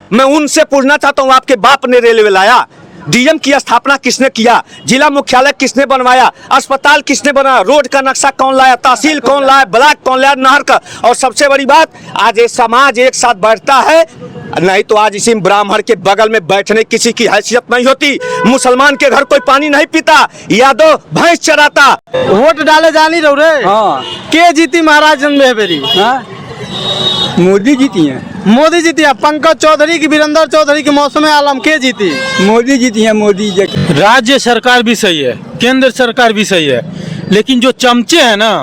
मैं उनसे पूछना चाहता हूँ, आपके बाप ने रेलवे लाया? डीएम की स्थापना किसने किया? जिला मुख्यालय किसने बनवाया? अस्पताल किसने बनाया? रोड का नक्शा कौन लाया? तहसील कौन लाया? ब्लॉक कौन लाया? नहर का? और सबसे बड़ी बात, आज ये समाज एक साथ बैठता है, नहीं तो आज इसी ब्राह्मण के बगल में बैठने किसी की हैसियत नहीं होती। मुसलमान के घर कोई पानी नहीं पीता, यादव भैंस चराता। वोट डाले जानी रहो रे। हाँ। के जीती महाराजगंज में बेरी? हाँ? मोदी जीती हैं। मोदी जीती है। पंकज चौधरी की, वीरेंद्र चौधरी की, मौसम आलम के जीती? मोदी जीती हैं। मोदी जी। राज्य सरकार भी सही है, केंद्र सरकार भी सही है, लेकिन जो चमचे हैं ना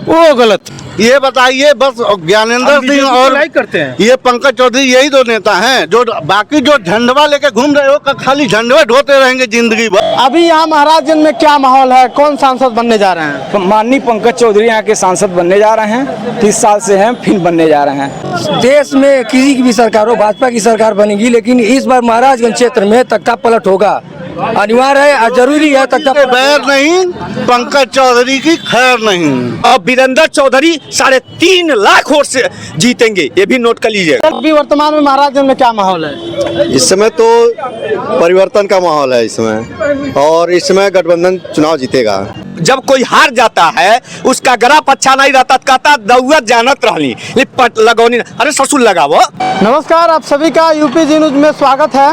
वो गलत। ये बताइए, बस ज्ञानेंद्र सिंह और करते हैं। ये पंकज चौधरी यही दो नेता हैं जो बाकी जो झंडवा लेके घूम रहे हो, खाली झंडवे ढोते रहेंगे जिंदगी भर। अभी यहाँ महाराजगंज में क्या माहौल है? कौन सांसद बनने जा रहे हैं? माननीय पंकज चौधरी यहाँ के सांसद बनने जा रहे हैं। 30 साल से हैं, फिर बनने जा रहे हैं। देश में किसी की भी सरकार हो, भाजपा की सरकार बनेगी, लेकिन इस बार महाराजगंज क्षेत्र में तख्ता पलट होगा। अनिवार्य है और जरूरी है। तख्ता बैर नहीं, पंकज चौधरी की खैर नहीं। और वीरेंद्र चौधरी 3.5 लाख वोट से जीतेंगे, ये भी नोट कर लीजिए। अभी वर्तमान में महाराजगंज में क्या माहौल है? इस समय तो परिवर्तन का माहौल है इस समय, और इस समय गठबंधन चुनाव जीतेगा। जब कोई हार जाता है, उसका ग्राफ अच्छा नहीं रहता, कहता दौलत जानत रहनी पट लगौनी। अरे ससुर लगावो। नमस्कार, आप सभी का यूपी जी न्यूज में स्वागत है।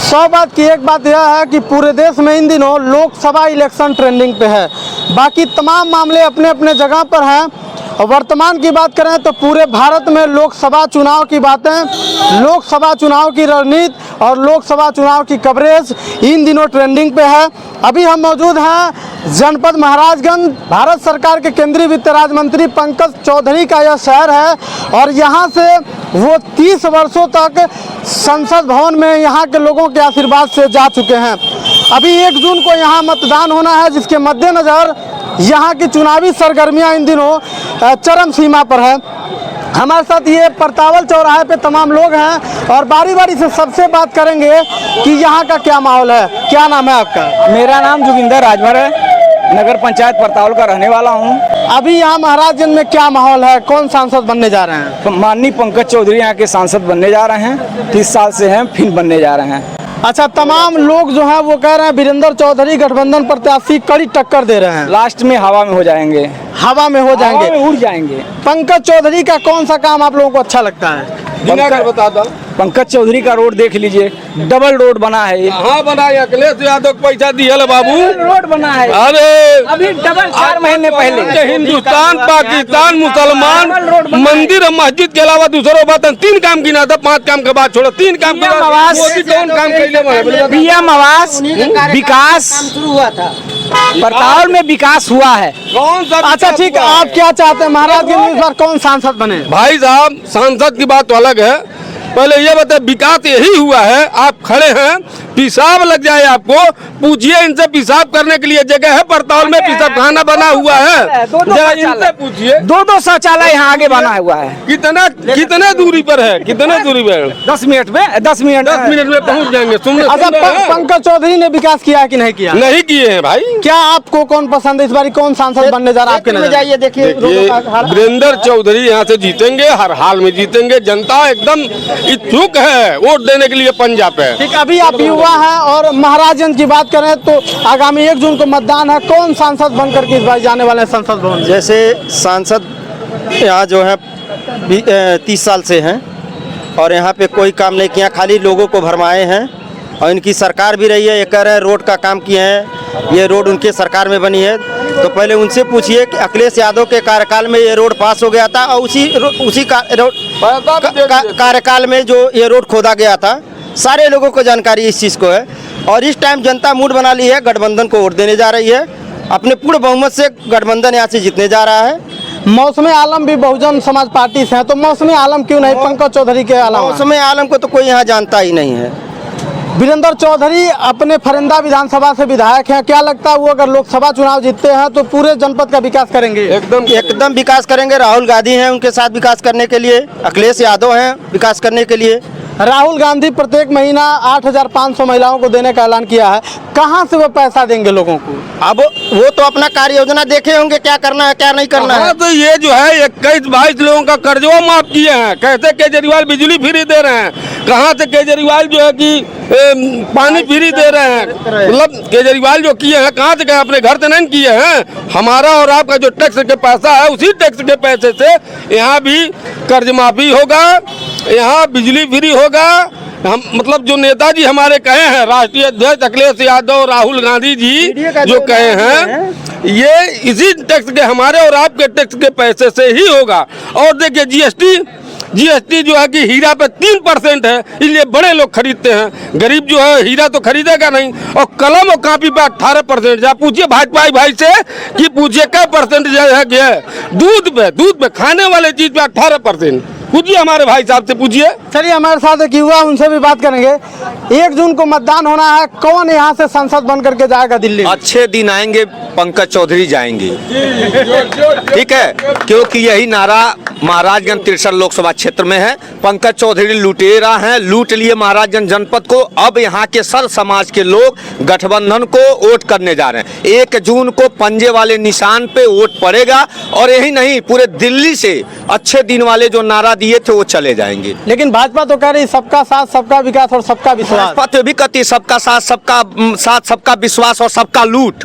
100 बात की एक बात यह है कि पूरे देश में इन दिनों लोकसभा इलेक्शन ट्रेंडिंग पे है, बाकी तमाम मामले अपने अपने जगह पर हैं। वर्तमान की बात करें तो पूरे भारत में लोकसभा चुनाव की बातें, लोकसभा चुनाव की रणनीति और लोकसभा चुनाव की कवरेज इन दिनों ट्रेंडिंग पे है। अभी हम मौजूद हैं जनपद महाराजगंज। भारत सरकार के केंद्रीय वित्त राज्य मंत्री पंकज चौधरी का यह शहर है और यहाँ से वो 30 वर्षों तक संसद भवन में यहाँ के लोगों के आशीर्वाद से जा चुके हैं। अभी 1 जून को यहाँ मतदान होना है, जिसके मद्देनज़र यहाँ की चुनावी सरगर्मियाँ इन दिनों चरम सीमा पर है। हमारे साथ ये परतावल चौराहे पे तमाम लोग हैं और बारी बारी से सबसे बात करेंगे कि यहाँ का क्या माहौल है। क्या नाम है आपका? मेरा नाम जोगिंदर राजभर है, नगर पंचायत परतावल का रहने वाला हूँ। अभी यहाँ महाराजगंज में क्या माहौल है? कौन सांसद बनने जा रहे हैं? माननीय पंकज चौधरी यहाँ के सांसद बनने जा रहे हैं। 30 साल से हैं, फिर बनने जा रहे हैं। अच्छा, तमाम लोग जो हैं वो कह रहे हैं वीरेंद्र चौधरी गठबंधन प्रत्याशी कड़ी टक्कर दे रहे हैं। लास्ट में हवा में हो जाएंगे। हवा में हो जाएंगे, हवा में उड़ जाएंगे। पंकज चौधरी का कौन सा काम आप लोगों को अच्छा लगता है? पंकज चौधरी का रोड देख लीजिए, डबल रोड बना है। हाँ बनाया, अखिलेश यादव को पैसा दिया बाबू, रोड बना है। अरे अभी डबल 4 महीने पहले हिंदुस्तान, पाकिस्तान, मुसलमान, मंदिर और मस्जिद के अलावा दूसरों बात 3 काम गिना था, 5 काम के बाद छोड़ो, 3 काम के बाद मोदी कौन काम कैले? पीएम आवास विकास शुरू हुआ था, परतावल में विकास हुआ है। कौन सा? अच्छा ठीक है, आप क्या चाहते हैं महाराजगंज में इस बार कौन सांसद बने? भाई साहब, सांसद की बात तो अलग है, पहले ये बताए विकास यही हुआ है। आप खड़े हैं, पेशाब लग जाए आपको, पूछिए इनसे पेशाब करने के लिए जगह है? परतावल में पेशाब खाना बना हुआ है, जरा इनसे पूछिए। 2 शौचालय यहाँ आगे बना हुआ है। कितने दूरी पर है? कितने दूरी पर? 10 मिनट में 10 मिनट में पहुँच जाएंगे। अच्छा, पंकज चौधरी ने विकास किया है कि नहीं किया? नहीं किए हैं भाई। क्या आपको कौन पसंद है? इस बार कौन सांसद बनने जा रहा है आपके नजर? जाइए देखिए, वीरेंद्र चौधरी यहाँ से जीतेंगे, हर हाल में जीतेंगे। जनता एकदम इच्छुक है वोट देने के लिए पंजाब पे। ठीक, अभी आप युवा हैं और महाराजगंज की बात करें तो आगामी 1 जून को मतदान है। कौन सांसद बनकर के इस बार जाने वाले हैं संसद भवन? जैसे सांसद यहाँ जो है 30 साल से हैं और यहाँ पे कोई काम नहीं किया, खाली लोगों को भरमाए हैं। और इनकी सरकार भी रही है, ये कह रहे हैं रोड का काम किए हैं, ये रोड उनके सरकार में बनी है। तो पहले उनसे पूछिए कि अखिलेश यादव के कार्यकाल में ये रोड पास हो गया था और उसी कार्यकाल में जो ये रोड खोदा गया था, सारे लोगों को जानकारी इस चीज़ को है। और इस टाइम जनता मूड बना ली है, गठबंधन को वोट देने जा रही है। अपने पूर्ण बहुमत से गठबंधन यहाँ से जीतने जा रहा है। मौसम आलम भी बहुजन समाज पार्टी से हैं, तो मौसम आलम क्यों नहीं पंकज चौधरी के अलावा? मौसम आलम को तो कोई यहाँ जानता ही नहीं है। वीरेंद्र चौधरी अपने फरिंदा विधानसभा से विधायक हैं, क्या लगता है वो अगर लोकसभा चुनाव जीतते हैं तो पूरे जनपद का विकास करेंगे? एकदम विकास करेंगे। राहुल गांधी हैं उनके साथ विकास करने के लिए, अखिलेश यादव हैं विकास करने के लिए। राहुल गांधी प्रत्येक महीना 8,500 महिलाओं को देने का ऐलान किया है, कहां से वो पैसा देंगे लोगों को? अब वो तो अपना कार्य योजना देखे होंगे, क्या करना है क्या नहीं करना है। तो ये जो है 21-22 लोगों का कर्जवा माफ किए हैं। कैसे केजरीवाल बिजली फ्री दे रहे हैं, कहाँ से केजरीवाल जो है कि पानी फ्री दे रहे हैं, मतलब केजरीवाल जो किए हैं कहाँ से गए, अपने घर से नहीं किए हैं। हमारा और आपका जो टैक्स के पैसा है उसी टैक्स के पैसे से यहाँ भी कर्ज माफी होगा, यहाँ बिजली फ्री होगा। हम मतलब जो नेताजी हमारे कहे हैं, राष्ट्रीय अध्यक्ष अखिलेश यादव, राहुल गांधी जी जो कहे हैं, ये इसी टैक्स के, हमारे और आपके टैक्स के पैसे से ही होगा। और देखिए जीएसटी जो है कि हीरा पे 3% है, इसलिए बड़े लोग खरीदते हैं, गरीब जो है हीरा तो खरीदेगा नहीं। और कलम और कापी पे 18%। जा पूछिए भाजपा भाई से कि पूछिए क्या परसेंटेज है क्या दूध पे खाने वाले चीज पे 18%। पूछिए हमारे भाई साहब से पूछिए। चलिए हमारे साथ एक युवा, उनसे भी बात करेंगे। 1 जून को मतदान होना है, कौन यहाँ से सांसद बन करके जाएगा दिल्ली? अच्छे दिन आएंगे, पंकज चौधरी जाएंगे। ठीक है, क्योंकि यही नारा महाराजगंज तिरसठ लोकसभा क्षेत्र में है। पंकज चौधरी लुटेरा हैं, लूट लिए महाराजगंज जनपद को। अब यहाँ के सर समाज के लोग गठबंधन को वोट करने जा रहे हैं। 1 जून को पंजे वाले निशान पे वोट पड़ेगा। और यही नहीं, पूरे दिल्ली से अच्छे दिन वाले जो नारा दिए थे वो चले जाएंगे। लेकिन भाजपा तो कह रही सबका साथ, सबका विकास और सबका विश्वास। भाजपा तो भी कहती सबका साथ, सबका विश्वास और सबका लूट।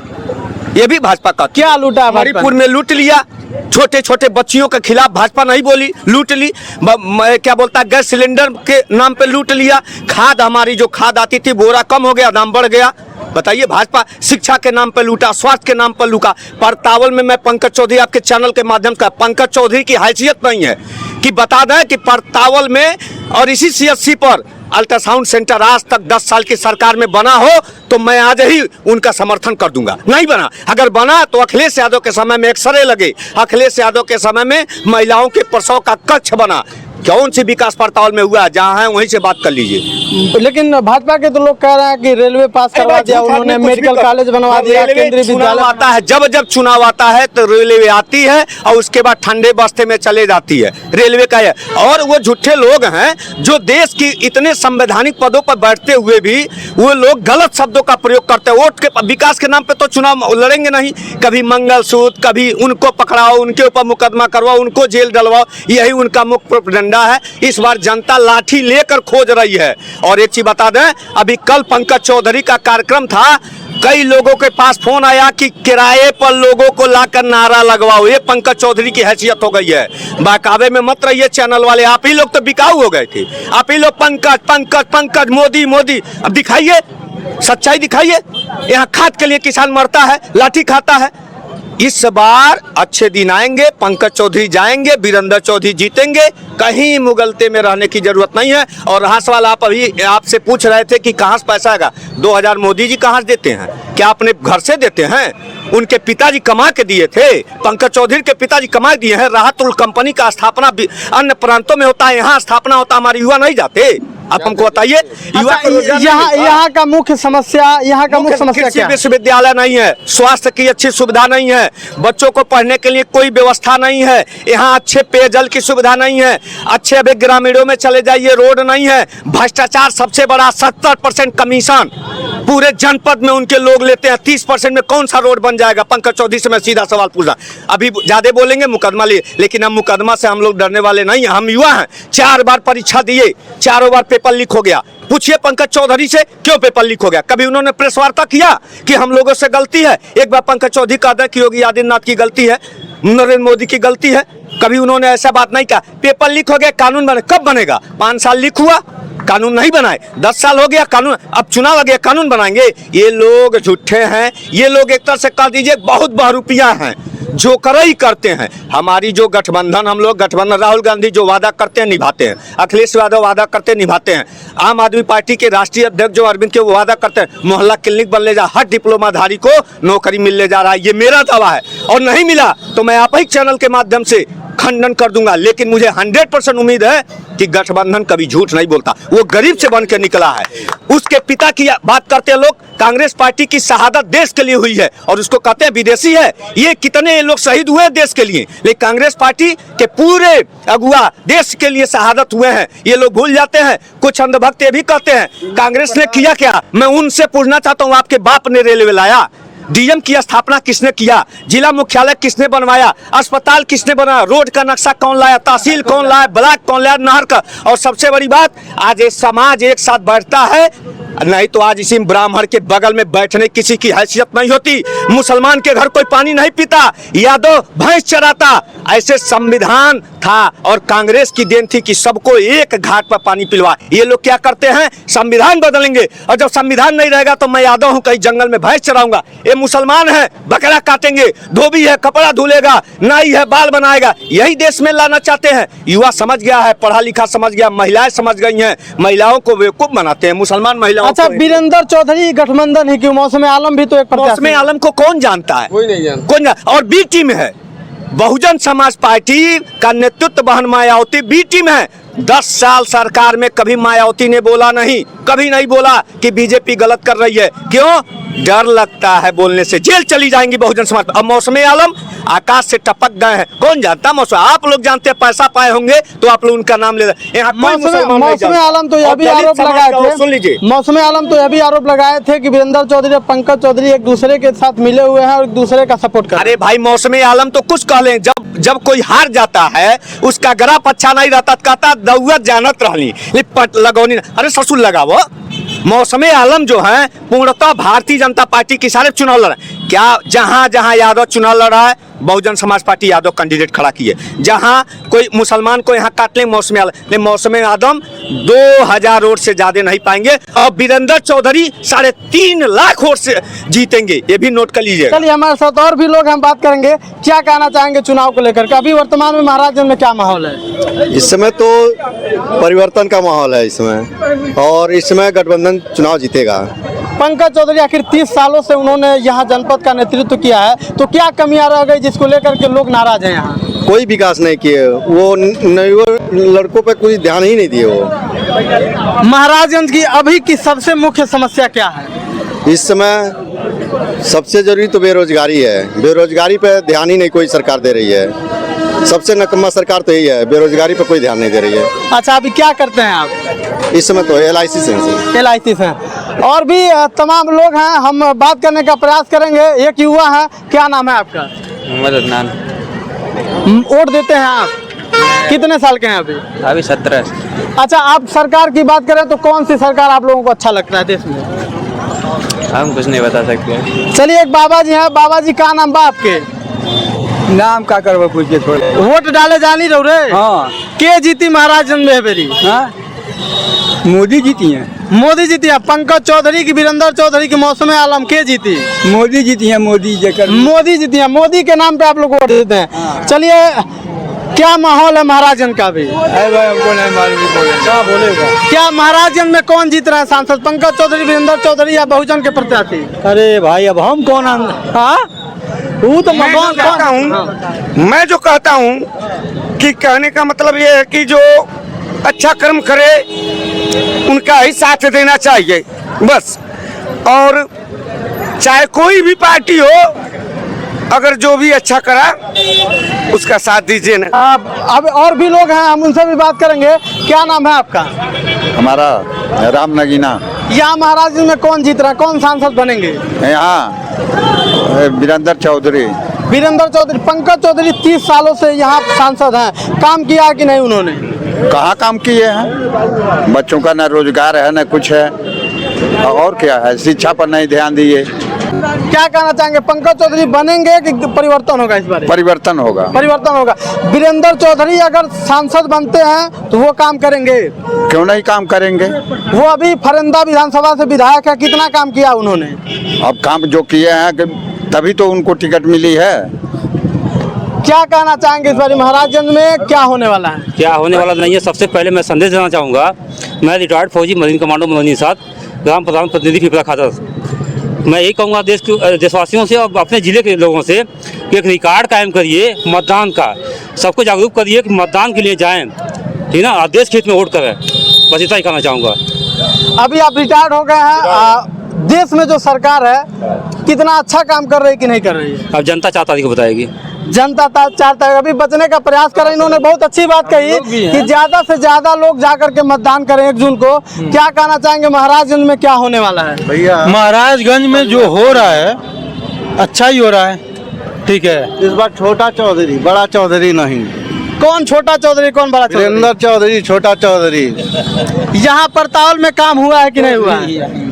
ये भी भाजपा का क्या लूटा? मणिपुर में लूट लिया, छोटे छोटे बच्चियों के खिलाफ भाजपा नहीं बोली, लूट ली। क्या बोलता है, गैस सिलेंडर के नाम पे लूट लिया। खाद, हमारी जो खाद आती थी बोरा कम हो गया, दाम बढ़ गया। बताइए, भाजपा शिक्षा के नाम पे लूटा, स्वास्थ्य के नाम पर लूटा। परतावल में मैं पंकज चौधरी आपके चैनल के माध्यम से, पंकज चौधरी की हैसियत नहीं है कि बता दें कि परतावल में और इसी CSC पर अल्ट्रासाउंड सेंटर आज तक 10 साल की सरकार में बना हो तो मैं आज ही उनका समर्थन कर दूंगा। नहीं बना, अगर बना तो अखिलेश यादव के समय में एक्सरे लगे, अखिलेश यादव के समय में महिलाओं के प्रसव का कक्ष बना। कौन सी विकास परतावल में हुआ? जहाँ है वहीं से बात कर लीजिए। लेकिन भाजपा के तो लोग कह रहे हैं कि रेलवे पास करवा दिया उन्होंने, मेडिकल कॉलेज बनवा दिया, केंद्रीय विद्यालय आता है। जब चुनाव आता है तो रेलवे आती है और उसके बाद ठंडे बस्ते में चले जाती है, रेलवे का है। और वो झूठे लोग हैं जो देश की इतने संवैधानिक पदों पर बैठते हुए भी वो लोग गलत शब्दों का प्रयोग करते हैं। वोट के विकास के नाम पे तो चुनाव लड़ेंगे नहीं। कभी मंगलसूत्र, कभी उनको पकड़ाओ, उनके ऊपर मुकदमा करवाओ, उनको जेल डलवाओ, यही उनका मुख्य प्रोपेगेंडा है। इस बार जनता लाठी लेकर खोज रही है। और एक चीज बता दें, अभी कल पंकज चौधरी का कार्यक्रम था, कई लोगों के पास फोन आया कि किराए पर लोगों को लाकर नारा लगवाओ। ये पंकज चौधरी की हैसियत हो गई है। बहकावे में मत रहिए चैनल वाले, आप ही लोग तो बिकाऊ हो गए थे। आप ही लोग पंकज पंकज पंकज, मोदी मोदी। अब दिखाइए, सच्चाई दिखाइए। यहाँ खाद के लिए किसान मरता है, लाठी खाता है। इस बार अच्छे दिन आएंगे, पंकज चौधरी जाएंगे, वीरेंद्र चौधरी जीतेंगे। कहीं मुगलते में रहने की जरूरत नहीं है। और रहा सवाल, आप अभी आपसे पूछ रहे थे कि कहाँ से पैसा आएगा। 2000 मोदी जी कहाँ से देते हैं? क्या अपने घर से देते हैं? उनके पिताजी कमा के दिए थे। पंकज चौधरी के पिताजी कमा दिए हैं। राहतुल कंपनी का स्थापना अन्य प्रांतों में होता है, यहाँ स्थापना होता, हमारे युवा नहीं जाते। आप हमको बताइए, यहाँ का मुख्य समस्या, यहाँ का मुख्य समस्या क्या है? विश्वविद्यालय नहीं है, स्वास्थ्य की अच्छी सुविधा नहीं है, बच्चों को पढ़ने के लिए कोई व्यवस्था नहीं है, यहाँ अच्छे पेयजल की सुविधा नहीं है, अच्छे अभी ग्रामीणों में चले जाइए, रोड नहीं है, भ्रष्टाचार सबसे बड़ा, 70% कमीशन पूरे जनपद में उनके लोग लेते हैं। 30% में कौन सा रोड बन जाएगा? पंकज चौधरी से मैं सीधा सवाल पूछा। अभी ज्यादा बोलेंगे मुकदमा लिए, लेकिन हम मुकदमा से हम लोग डरने वाले नहीं हैं। हम युवा हैं, 4 बार परीक्षा दिए, 4 बार पेपर लीक हो गया। पूछिए पंकज चौधरी से क्यों पेपर लीक हो गया? कभी उन्होंने प्रेस वार्ता किया कि हम लोगों से गलती है? एक बार पंकज चौधरी कहता है कि योगी आदित्यनाथ की गलती है, नरेंद्र मोदी की गलती है। कभी उन्होंने ऐसा बात नहीं कहा। पेपर लीक हो गया, कानून बने, कब बनेगा? 5 साल लीक हुआ, कानून नहीं बनाए। 10 साल हो गया कानून, अब चुनाव आ गया, कानून बनाएंगे? ये लोग झूठे हैं। ये लोग एक तरह से कह दीजिए बहुत बहरूपिया हैं, जो करई करते हैं। हमारी जो गठबंधन, हम लोग गठबंधन, राहुल गांधी जो वादा करते हैं निभाते हैं, अखिलेश यादव वादा करते हैं निभाते हैं, आम आदमी पार्टी के राष्ट्रीय अध्यक्ष जो अरविंद के वो वादा करते हैं मोहल्ला क्लिनिक बन ले जा, हर डिप्लोमाधारी को नौकरी मिलने जा रहा है। ये मेरा दावा है, और नहीं मिला तो मैं आप ही चैनल के माध्यम से खंडन कर दूंगा। लेकिन मुझे 100% उम्मीद है कि गठबंधन कभी झूठ नहीं बोलता। वो गरीब से बन के निकला है। उसके पिता की बात करते हैं लोग, कांग्रेस पार्टी की शहादत देश के लिए हुई है और उसको कहते हैं विदेशी है। ये कितने लोग शहीद हुए देश के लिए, लेकिन कांग्रेस पार्टी के पूरे अगुआ देश के लिए शहादत हुए हैं। ये लोग भूल जाते हैं। कुछ अंधभक्त ये भी कहते हैं कांग्रेस ने किया क्या। मैं उनसे पूछना चाहता हूँ, आपके बाप ने रेलवे लाया, डीएम की स्थापना किसने किया, जिला मुख्यालय किसने बनवाया, अस्पताल किसने बनाया, रोड का नक्शा कौन लाया, तहसील कौन लाया, ब्लॉक कौन लाया, नहर का। और सबसे बड़ी बात, आज ये समाज एक साथ बैठता है, नहीं तो आज इसी ब्राह्मण के बगल में बैठने किसी की हैसियत नहीं होती। मुसलमान के घर कोई पानी नहीं पीता, यादव भैंस चराता। ऐसे संविधान था और कांग्रेस की देन थी कि सबको एक घाट पर पानी पिलवा। ये लोग क्या करते हैं, संविधान बदलेंगे और जब संविधान नहीं रहेगा तो मैं यादव हूं, कहीं जंगल में भैंस चराऊंगा। ये मुसलमान है, बकरा काटेंगे, धोबी है, कपड़ा धुलेगा, नाई है, बाल बनाएगा। यही देश में लाना चाहते हैं। युवा समझ गया है, पढ़ा लिखा समझ गया, महिलाएं समझ गई हैं, महिलाओं को बेवकूफ बनाते हैं मुसलमान महिलाओं। अच्छा, वीरेंद्र चौधरी गठबंधन ही क्यों? मौसम आलम भी तो एक मौसम आलम को कौन जानता है? कोई नहीं जानता। कौन और बी टीम है। बहुजन समाज पार्टी का नेतृत्व बहन मायावती बी टीम है। 10 साल सरकार में कभी मायावती ने बोला नहीं, कभी नहीं बोला कि बीजेपी गलत कर रही है। क्यों? डर लगता है बोलने से, जेल चली जाएंगी बहुजन समाज। अब मौसम आलम आकाश से टपक गए हैं, कौन जानता मौसम? आप लोग जानते हैं, पैसा पाए होंगे तो आप लोग उनका नाम ले रहे हैं। मौसम आलम तो यह भी आरोप लगाए थे, सुन लीजिए, मौसम आलम तो यह भी आरोप लगाए थे कि वीरेंद्र चौधरी और पंकज चौधरी एक दूसरे के साथ मिले हुए हैं और एक दूसरे का सपोर्ट कर रहे हैं। अरे भाई, मौसम आलम तो कुछ कह लें, जब कोई हार जाता है, उसका ग्राफ अच्छा नहीं रहता, कहता दौलत जानत रहनी लिपट लगौनी। अरे ससुर लगावो। मौसम आलम जो है पूर्णतः भारतीय जनता पार्टी के सारे चुनाव लड़ा। क्या जहां जहां यादव चुनाव लड़ा है, बहुजन समाज पार्टी यादव कैंडिडेट खड़ा किए। जहां कोई मुसलमान को यहाँ काट ले, मौसम आलम 2000 वोट से ज्यादा नहीं पाएंगे। और वीरेंद्र चौधरी 3.5 लाख वोट से जीतेंगे, ये भी नोट कर लीजिए। चलिए, हमारे साथ और भी लोग, हम बात करेंगे। क्या कहना चाहेंगे चुनाव को लेकर के? अभी वर्तमान में महाराजगंज में क्या माहौल है? इस समय तो परिवर्तन का माहौल है इसमें, और इस समय गठबंधन चुनाव जीतेगा। पंकज चौधरी आखिर 30 सालों से उन्होंने यहाँ जनपद का नेतृत्व किया है, तो क्या कमियां रह गई जिसको लेकर के लोग नाराज हैं? यहाँ कोई विकास नहीं किए वो, नए लड़कों पे कोई ध्यान ही नहीं दिए वो। महाराजगंज की अभी की सबसे मुख्य समस्या क्या है? इस समय सबसे जरूरी तो बेरोजगारी है। बेरोजगारी पे ध्यान ही नहीं कोई सरकार दे रही है। सबसे नकम्मा सरकार तो यही है, बेरोजगारी पे कोई ध्यान नहीं दे रही है। अच्छा, अभी क्या करते हैं आप? इस समय तो LIC से LIC से। और भी तमाम लोग हैं, हम बात करने का प्रयास करेंगे। एक युवा है, क्या नाम है आपका? मददनान। वोट देते हैं आप? कितने साल के हैं अभी? अभी 17। अच्छा, आप सरकार की बात करें तो कौन सी सरकार आप लोगों को अच्छा लगता है देश में? हम कुछ नहीं बता सकते। चलिए, एक बाबा जी हैं। बाबा जी, क्या नाम बा आपके? नाम का करबो पूछ के छोड़। वोट डाले जानी रहो रे। हाँ। के जीती महाराजगंज में बेरी? हाँ? मोदी जीती हैं। मोदी जीती है। पंकज चौधरी की, वीरेंद्र चौधरी की, मौसम आलम के जीती? मोदी जीती हैं। मोदी जेकर मोदी जीती है। मोदी के नाम पे आप लोग वोट देते हैं। चलिए, क्या माहौल है महाराजगंज का भी? हमको नहीं मालूम क्या बोलेगा। क्या महाराजगंज में कौन जीत रहा है सांसद? पंकज चौधरी, वीरेंद्र चौधरी या बहुजन के प्रत्याशी? अरे भाई, अब हम कौन? हाँ, वो तो मैं जो कहता हूँ, मैं जो कहता हूँ कि कहने का मतलब ये है कि जो अच्छा कर्म करे उनका ही साथ देना चाहिए बस। और चाहे कोई भी पार्टी हो, अगर जो भी अच्छा करा उसका साथ दीजिए ना। अब और भी लोग हैं, हम उनसे भी बात करेंगे। क्या नाम है आपका? हमारा राम नगीना। यहाँ महाराजगंज में कौन जीत रहा है? कौन सांसद बनेंगे? यहाँ वीरेंद्र चौधरी। वीरेंद्र चौधरी। पंकज चौधरी 30 सालों से यहाँ सांसद हैं, काम किया कि नहीं उन्होंने? कहाँ काम किए हैं? बच्चों का न रोजगार है न कुछ है, और क्या है, शिक्षा पर नहीं ध्यान दिए। क्या कहना चाहेंगे? पंकज चौधरी बनेंगे कि परिवर्तन होगा इस बार? परिवर्तन होगा। परिवर्तन होगा। वीरेंद्र चौधरी अगर सांसद बनते हैं तो वो काम करेंगे? क्यों नहीं काम करेंगे? वो अभी फरंदा विधानसभा से विधायक है, कितना काम किया उन्होंने? अब काम जो किए हैं तभी तो उनको टिकट मिली है। क्या कहना चाहेंगे इस बार महाराजगंज में क्या होने वाला है? क्या होने वाला नहीं है। सबसे पहले मैं संदेश देना चाहूँगा, मैं रिटायर्ड फौजी मरीन कमांडो मदनी साहब, ग्राम प्रधान प्रतिनिधि पिपरा खाता। मैं यही कहूँगा देशवासियों से और अपने ज़िले के लोगों से कि एक रिकॉर्ड कायम करिए मतदान का, सबको जागरूक करिए कि मतदान के लिए जाएं, ठीक ना, देश के हित में वोट करें। बस इतना ही कहना चाहूँगा। अभी आप रिटायर्ड हो गए हैं, देश में जो सरकार है कितना अच्छा काम कर रही है कि नहीं कर रही है? अब जनता चाहता को बताएगी। जनता चाहता है, अभी बचने का प्रयास करें। इन्होंने बहुत अच्छी बात कही कि ज्यादा से ज्यादा लोग जाकर के मतदान करें 1 जून को। क्या कहना चाहेंगे महाराजगंज में क्या होने वाला है? भैया, महाराजगंज में जो हो रहा है अच्छा ही हो रहा है, ठीक है। इस बार छोटा चौधरी, बड़ा चौधरी नहीं। कौन छोटा चौधरी, कौन बड़ा चौधरी? वीरेंद्र चौधरी, छोटा चौधरी। यहाँ परताल में काम हुआ है कि नहीं हुआ है?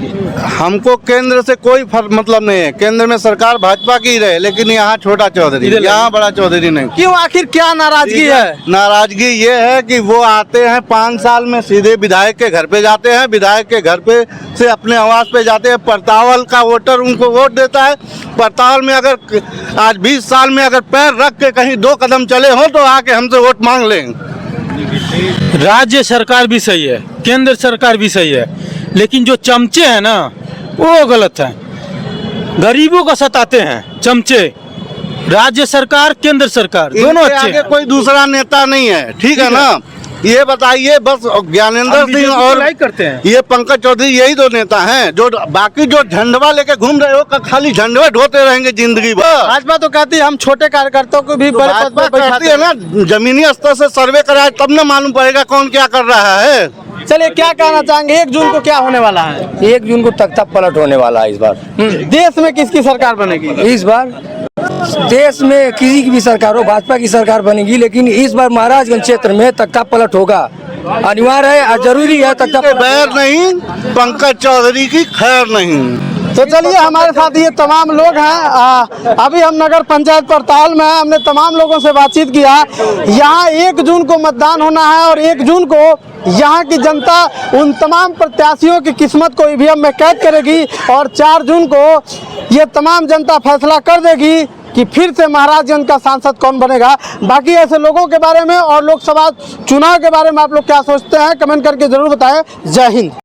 हमको केंद्र से कोई मतलब नहीं है, केंद्र में सरकार भाजपा की ही रहे, लेकिन यहाँ छोटा चौधरी, यहाँ बड़ा चौधरी नहीं। क्यों, आखिर क्या नाराजगी है? नाराजगी ये है कि वो आते हैं 5 साल में सीधे विधायक के घर पे जाते हैं, विधायक के घर पे से अपने आवास पे जाते हैं। परतावल का वोटर उनको वोट देता है। परतावल में अगर आज 20 साल में अगर पैर रख के कहीं 2 कदम चले हो तो आके हमसे वोट मांग लें। राज्य सरकार भी सही है, केंद्र सरकार भी सही है, लेकिन जो चमचे हैं ना वो गलत है। गरीबों को सताते हैं चमचे। राज्य सरकार, केंद्र सरकार दोनों अच्छे आगे कोई दूसरा नेता नहीं है, ठीक है ना। ये बताइए, बस ज्ञानेंद्र सिंह और करते हैं, ये पंकज चौधरी, यही 2 नेता हैं जो बाकी जो झंडवा लेके घूम रहे हो खाली झंडवे ढोते रहेंगे जिंदगी भर। भाजपा तो कहती है हम छोटे कार्यकर्ताओं को भी बड़े पद पर बैठाते है ना, जमीनी स्तर से सर्वे कराए तब ना मालूम पड़ेगा कौन क्या कर रहा है। चलिए, क्या कहना चाहेंगे, 1 जून को क्या होने वाला है? 1 जून को तख्ता पलट होने वाला है इस बार। देश में किसकी सरकार बनेगी इस बार? देश में किसी की भी सरकार हो, भाजपा की सरकार बनेगी, लेकिन इस बार महाराजगंज क्षेत्र में तख्ता पलट होगा, अनिवार्य है और जरूरी है। तख्ता बैर नहीं, पंकज चौधरी की खैर नहीं। तो चलिए, हमारे साथ ये तमाम लोग हैं। अभी हम नगर पंचायत परताल में हैं, हमने तमाम लोगों से बातचीत किया। यहाँ 1 जून को मतदान होना है और 1 जून को यहाँ की जनता उन तमाम प्रत्याशियों की किस्मत को ईवीएम में कैद करेगी और 4 जून को ये तमाम जनता फैसला कर देगी कि फिर से महाराजगंज का सांसद कौन बनेगा। बाकी ऐसे लोगों के बारे में और लोकसभा चुनाव के बारे में आप लोग क्या सोचते हैं, कमेंट करके जरूर बताएं। जय हिंद।